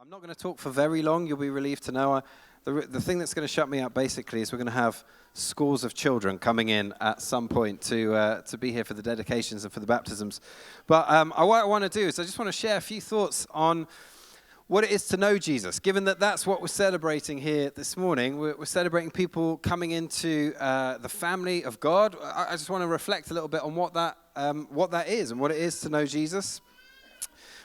I'm not going to talk for very long. You'll be relieved to know. The thing that's going to shut me up, basically, is we're going to have scores of children coming in at some point to be here for the dedications and for the baptisms. But what I want to do is I just want to share a few thoughts on what it is to know Jesus, given that that's what we're celebrating here this morning. We're celebrating people coming into the family of God. I just want to reflect a little bit on what that is and what it is to know Jesus.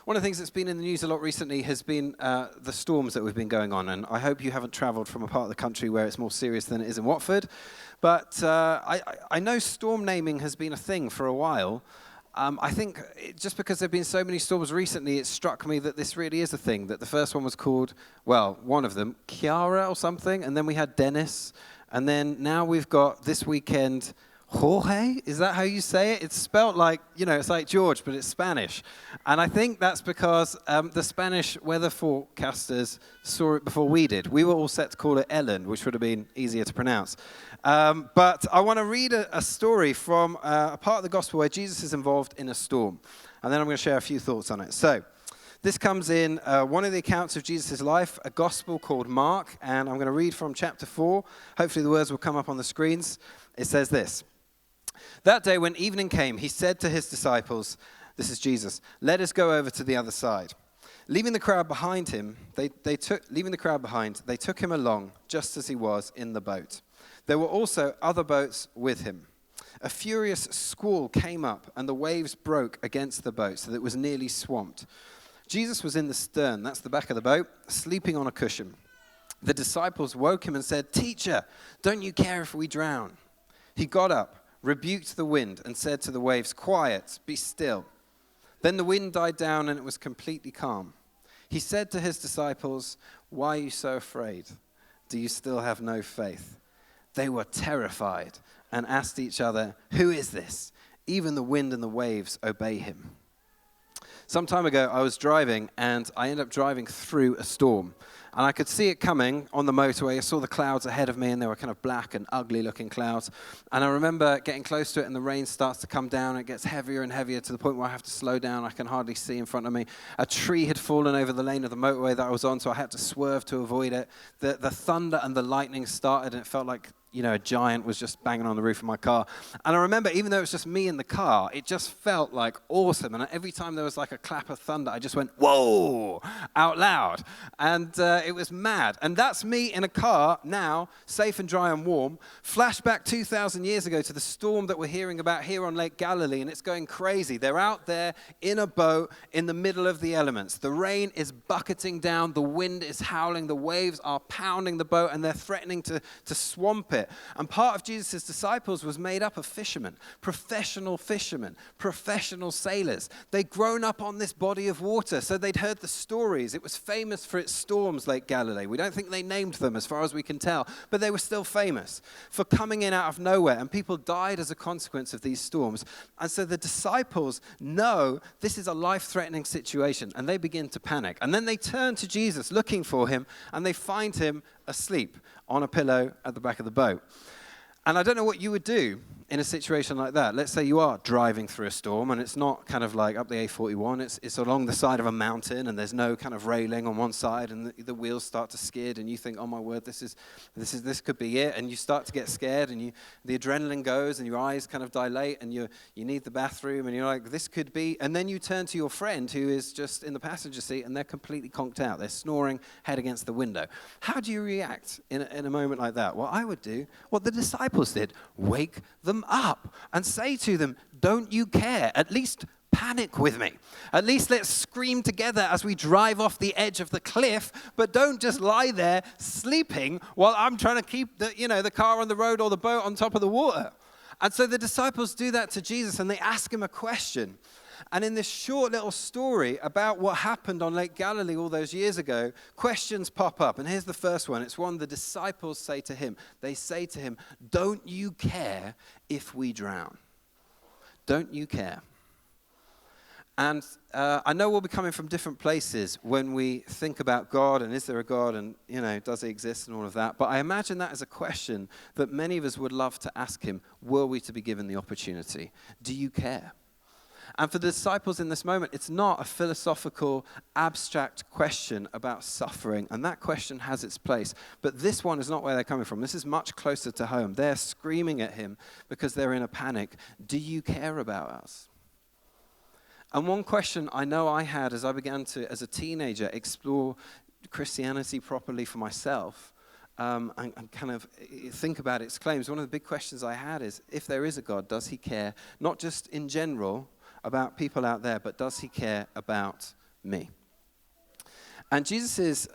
One of the things that's been in the news a lot recently has been the storms that we've been going on, and I hope you haven't travelled from a part of the country where it's more serious than it is in Watford. But I know storm naming has been a thing for a while. I think just because there have been so many storms recently, it struck me that this really is a thing, that the first one was called, well, one of them, Kiara or something, and then we had Dennis, and then now we've got this weekend Jorge, is that how you say it? It's spelt like, it's like George, but it's Spanish. And I think that's because the Spanish weather forecasters saw it before we did. We were all set to call it Ellen, which would have been easier to pronounce. But I want to read a story from a part of the gospel where Jesus is involved in a storm. And then I'm going to share a few thoughts on it. So this comes in one of the accounts of Jesus' life, a gospel called Mark. And I'm going to read from chapter 4. Hopefully the words will come up on the screens. It says this. That day when evening came, he said to his disciples, this is Jesus, "Let us go over to the other side." Leaving the crowd behind, they took him along just as he was in the boat. There were also other boats with him. A furious squall came up, and the waves broke against the boat so that it was nearly swamped. Jesus was in the stern, that's the back of the boat, sleeping on a cushion. The disciples woke him and said, "Teacher, don't you care if we drown?" He got up, rebuked the wind, and said to the waves, "Quiet, be still." Then the wind died down and it was completely calm. He said to his disciples, "Why are you so afraid? Do you still have no faith?" They were terrified and asked each other, "Who is this? Even the wind and the waves obey him." Some time ago, I was driving, and I ended up driving through a storm. And I could see it coming on the motorway. I saw the clouds ahead of me, and they were kind of black and ugly-looking clouds. And I remember getting close to it, and the rain starts to come down. It gets heavier and heavier to the point where I have to slow down. I can hardly see in front of me. A tree had fallen over the lane of the motorway that I was on, so I had to swerve to avoid it. The thunder and the lightning started, and it felt like a giant was just banging on the roof of my car. And I remember, even though it was just me in the car, it just felt like awesome. And every time there was like a clap of thunder, I just went, "Whoa," out loud. And it was mad. And that's me in a car now, safe and dry and warm. Flashback 2,000 years ago to the storm that we're hearing about here on Lake Galilee, and it's going crazy. They're out there in a boat in the middle of the elements. The rain is bucketing down. The wind is howling. The waves are pounding the boat, and they're threatening to swamp it. And part of Jesus' disciples was made up of fishermen, professional sailors. They'd grown up on this body of water, so they'd heard the stories. It was famous for its storms, Lake Galilee. We don't think they named them as far as we can tell, but they were still famous for coming in out of nowhere, and people died as a consequence of these storms. And so the disciples know this is a life-threatening situation, and they begin to panic. And then they turn to Jesus looking for him, and they find him asleep on a pillow at the back of the boat. And I don't know what you would do in a situation like that. Let's say you are driving through a storm, and it's not kind of like up the A41. It's along the side of a mountain, and there's no kind of railing on one side, and the wheels start to skid, and you think, "Oh my word, this could be it." And you start to get scared, and the adrenaline goes, and your eyes kind of dilate, and you need the bathroom, and you're like, "This could be." And then you turn to your friend who is just in the passenger seat, and they're completely conked out. They're snoring head against the window. How do you react in a moment like that? Well, I would do what the disciples did: wake them up and say to them, "Don't you care? At least panic with me. At least let's scream together as we drive off the edge of the cliff, but don't just lie there sleeping while I'm trying to keep the car on the road or the boat on top of the water." And so the disciples do that to Jesus, and they ask him a question. And in this short little story about what happened on Lake Galilee all those years ago, questions pop up. And here's the first one. It's one the disciples say to him. They say to him, "Don't you care if we drown?" Don't you care? And I know we'll be coming from different places when we think about God, and is there a God, and does he exist, and all of that. But I imagine that is a question that many of us would love to ask him, were we to be given the opportunity. Do you care? And for the disciples in this moment, it's not a philosophical, abstract question about suffering, and that question has its place. But this one is not where they're coming from. This is much closer to home. They're screaming at him because they're in a panic. Do you care about us? And one question I know I had as I began to, as a teenager, explore Christianity properly for myself, and kind of think about its claims, one of the big questions I had is, if there is a God, does he care, not just in general about people out there, but does he care about me? And Jesus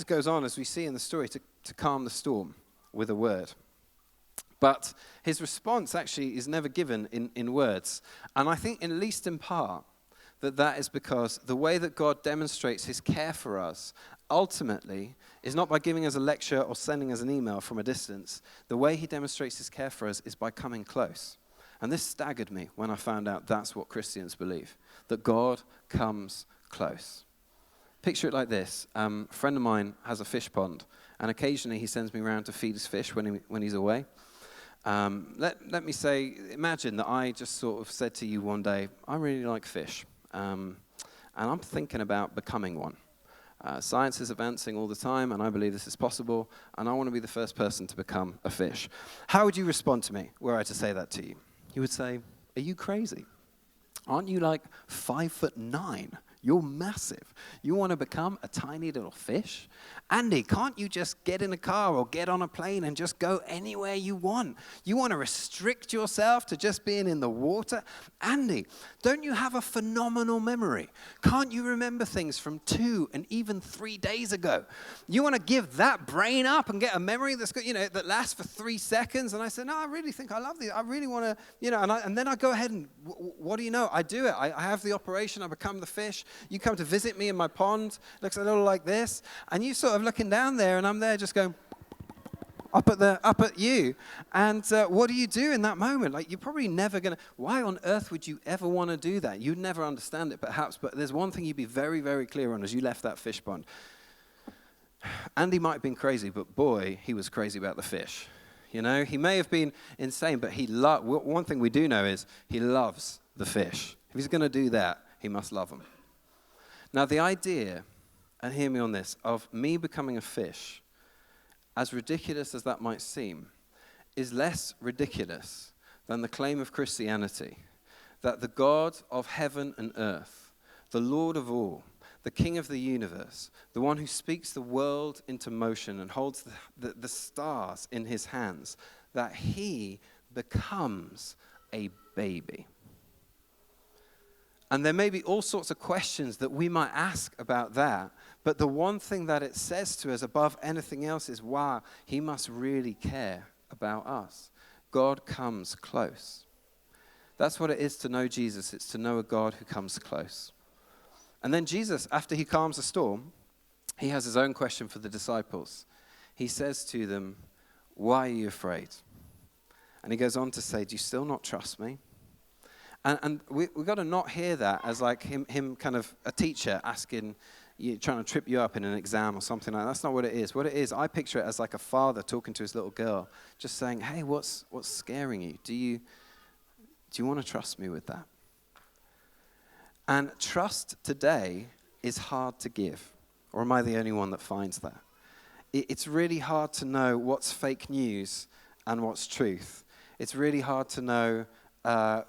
goes on, as we see in the story, to calm the storm with a word. But his response actually is never given in words. And I think, at least in part, that is because the way that God demonstrates his care for us ultimately is not by giving us a lecture or sending us an email from a distance. The way he demonstrates his care for us is by coming close. And this staggered me when I found out that's what Christians believe, that God comes close. Picture it like this. A friend of mine has a fish pond, and occasionally he sends me around to feed his fish when he's away. Let me say, imagine that I just sort of said to you one day, I really like fish, and I'm thinking about becoming one. Science is advancing all the time, and I believe this is possible, and I want to be the first person to become a fish. How would you respond to me were I to say that to you? You would say, are you crazy? Aren't you like 5'9"? You're massive. You want to become a tiny little fish? Andy, can't you just get in a car or get on a plane and just go anywhere you want? You want to restrict yourself to just being in the water? Andy, don't you have a phenomenal memory? Can't you remember things from 2 and even 3 days ago? You want to give that brain up and get a memory that's good, that lasts for 3 seconds? And I said, no, I really think I love these. I really want to, and then I go ahead and what do you know? I do it. I have the operation. I become the fish. You come to visit me in my pond. Looks a little like this. And you sort of looking down there, and I'm there just going up at you. And what do you do in that moment? Like, you're probably never going to, why on earth would you ever want to do that? You'd never understand it, perhaps. But there's one thing you'd be very, very clear on as you left that fish pond. Andy might have been crazy, but boy, he was crazy about the fish. He may have been insane, but one thing we do know is he loves the fish. If he's going to do that, he must love them. Now, the idea, and hear me on this, of me becoming a fish, as ridiculous as that might seem, is less ridiculous than the claim of Christianity that the God of heaven and earth, the Lord of all, the King of the universe, the one who speaks the world into motion and holds the stars in his hands, that he becomes a baby. And there may be all sorts of questions that we might ask about that, but the one thing that it says to us above anything else is, wow, he must really care about us. God comes close. That's what it is to know Jesus. It's to know a God who comes close. And then Jesus, after he calms the storm, he has his own question for the disciples. He says to them, why are you afraid? And he goes on to say, do you still not trust me? And we've got to not hear that as like him kind of a teacher asking, trying to trip you up in an exam or something like that. That's not what it is. What it is, I picture it as like a father talking to his little girl, just saying, hey, what's scaring you? Do you want to trust me with that? And trust today is hard to give. Or am I the only one that finds that? It's really hard to know what's fake news and what's truth. It's really hard to know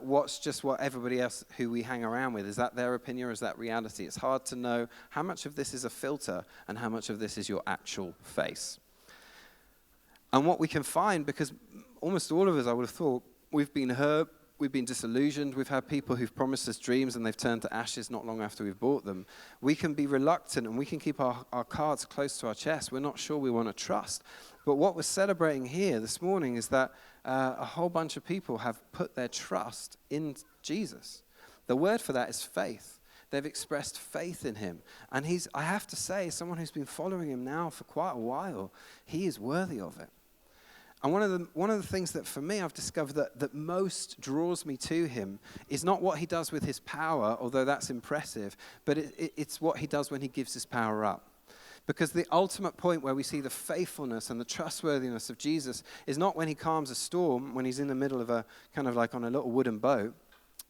what's just what everybody else who we hang around with, is that their opinion or is that reality? It's hard to know how much of this is a filter and how much of this is your actual face. And what we can find, because almost all of us, I would have thought, we've been hurt, we've been disillusioned, we've had people who've promised us dreams and they've turned to ashes not long after we've bought them. We can be reluctant and we can keep our cards close to our chest. We're not sure we want to trust. But what we're celebrating here this morning is that a whole bunch of people have put their trust in Jesus. The word for that is faith. They've expressed faith in him. And I have to say, someone who's been following him now for quite a while, he is worthy of it. And one of the things that for me I've discovered that most draws me to him is not what he does with his power, although that's impressive, but it's what he does when he gives his power up. Because the ultimate point where we see the faithfulness and the trustworthiness of Jesus is not when he calms a storm, when he's in the middle of a kind of like on a little wooden boat.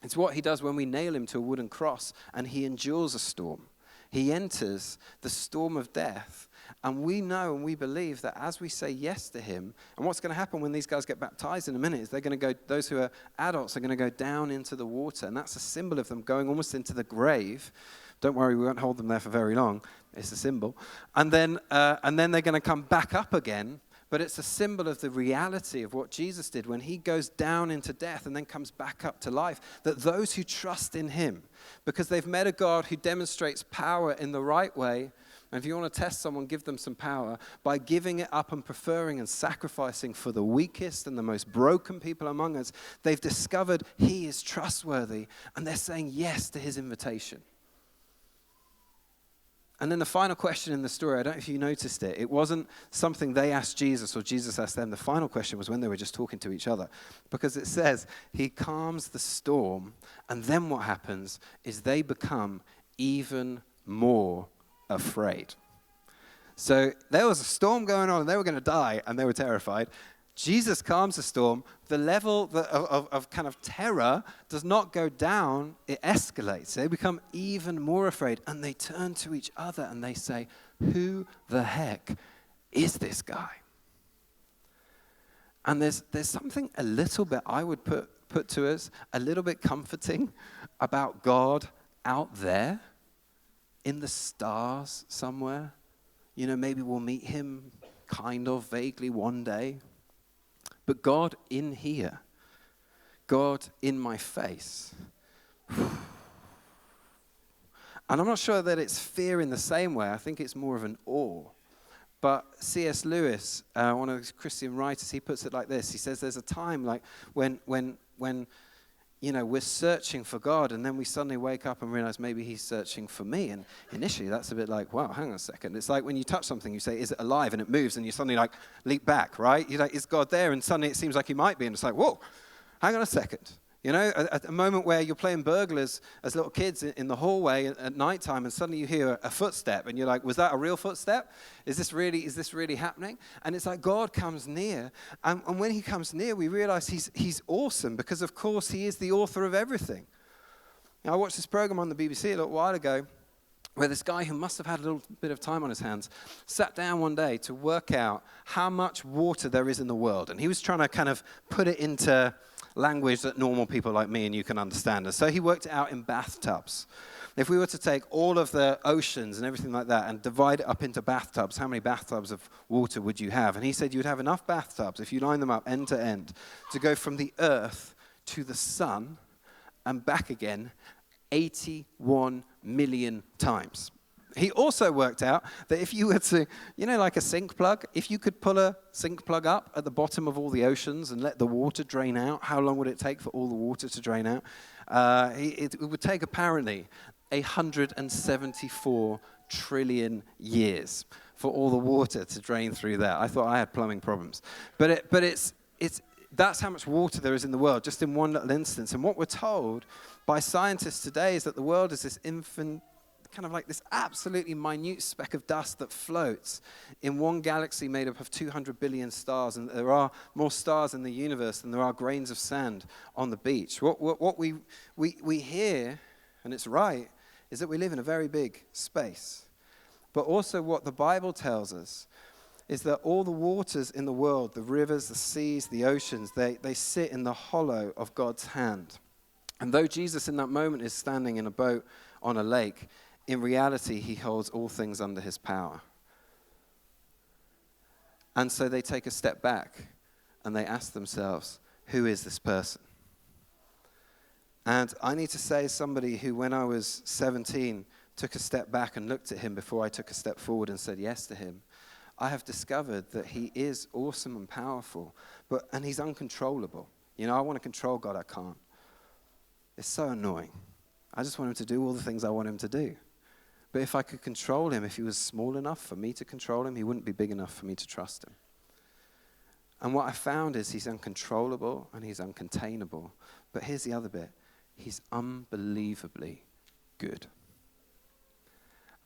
It's what he does when we nail him to a wooden cross and he endures a storm. He enters the storm of death. And we know and we believe that as we say yes to him, and what's going to happen when these guys get baptized in a minute is they're going to go, those who are adults are going to go down into the water. And that's a symbol of them going almost into the grave. Don't worry, we won't hold them there for very long. It's a symbol. And then they're going to come back up again. But it's a symbol of the reality of what Jesus did when he goes down into death and then comes back up to life. That those who trust in him, because they've met a God who demonstrates power in the right way. And if you want to test someone, give them some power by giving it up and preferring and sacrificing for the weakest and the most broken people among us. They've discovered he is trustworthy and they're saying yes to his invitation. And then the final question in the story, I don't know if you noticed it, it wasn't something they asked Jesus or Jesus asked them. The final question was when they were just talking to each other. Because it says, he calms the storm, and then what happens is they become even more afraid. So there was a storm going on, and they were going to die, and they were terrified. Jesus calms the storm. The level of kind of terror does not go down, it escalates. They become even more afraid, and they turn to each other and they say, who the heck is this guy? And there's something a little bit, I would put to us, a little bit comforting about God out there in the stars somewhere. You know, maybe we'll meet him kind of vaguely one day. But God in here, God in my face. And I'm not sure that it's fear in the same way. I think it's more of an awe. But C.S. Lewis, one of the Christian writers, he puts it like this. He says there's a time like when you know, we're searching for God, and then we suddenly wake up and realize maybe he's searching for me. And initially, that's a bit like, wow, hang on a second. It's like when you touch something, you say, is it alive? And it moves, and you suddenly like leap back, right? You're like, is God there? And suddenly it seems like he might be. And it's like, whoa, hang on a second. You know, a moment where you're playing burglars as little kids in the hallway at nighttime, and suddenly you hear a footstep, and you're like, was that a real footstep? Is this really happening? And it's like God comes near, and when he comes near, we realize he's awesome, because of course he is the author of everything. Now, I watched this program on the BBC a little while ago, where this guy who must have had a little bit of time on his hands sat down one day to work out how much water there is in the world, and he was trying to kind of put it into language that normal people like me and you can understand. And so he worked it out in bathtubs. If we were to take all of the oceans and everything like that and divide it up into bathtubs, how many bathtubs of water would you have? And he said you'd have enough bathtubs, if you line them up end to end, to go from the earth to the sun and back again 81 million times. He also worked out that if you were to, you know, like a sink plug, if you could pull a sink plug up at the bottom of all the oceans and let the water drain out, how long would it take for all the water to drain out? It would take apparently 174 trillion years for all the water to drain through there. I thought I had plumbing problems. But that's how much water there is in the world, just in one little instance. And what we're told by scientists today is that the world is this kind of like this absolutely minute speck of dust that floats in one galaxy made up of 200 billion stars, and there are more stars in the universe than there are grains of sand on the beach. What we hear, and it's right, is that we live in a very big space. But also what the Bible tells us is that all the waters in the world, the rivers, the seas, the oceans, they sit in the hollow of God's hand. And though Jesus in that moment is standing in a boat on a lake, in reality, he holds all things under his power. And so they take a step back and they ask themselves, who is this person? And I need to say, as somebody who, when I was 17, took a step back and looked at him before I took a step forward and said yes to him, I have discovered that he is awesome and powerful, and he's uncontrollable. You know, I want to control God, I can't. It's so annoying. I just want him to do all the things I want him to do. But if I could control him, if he was small enough for me to control him, he wouldn't be big enough for me to trust him. And what I found is he's uncontrollable and he's uncontainable. But here's the other bit. He's unbelievably good.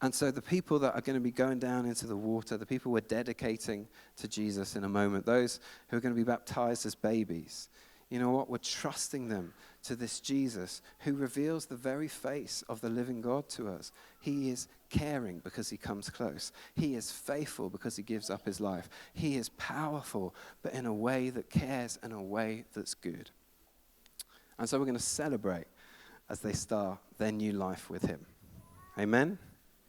And so the people that are going to be going down into the water, the people we're dedicating to Jesus in a moment, those who are going to be baptized as babies, you know what? We're trusting them to this Jesus who reveals the very face of the living God to us. He is caring because he comes close. He is faithful because he gives up his life. He is powerful, but in a way that cares and a way that's good. And so we're going to celebrate as they start their new life with him. Amen?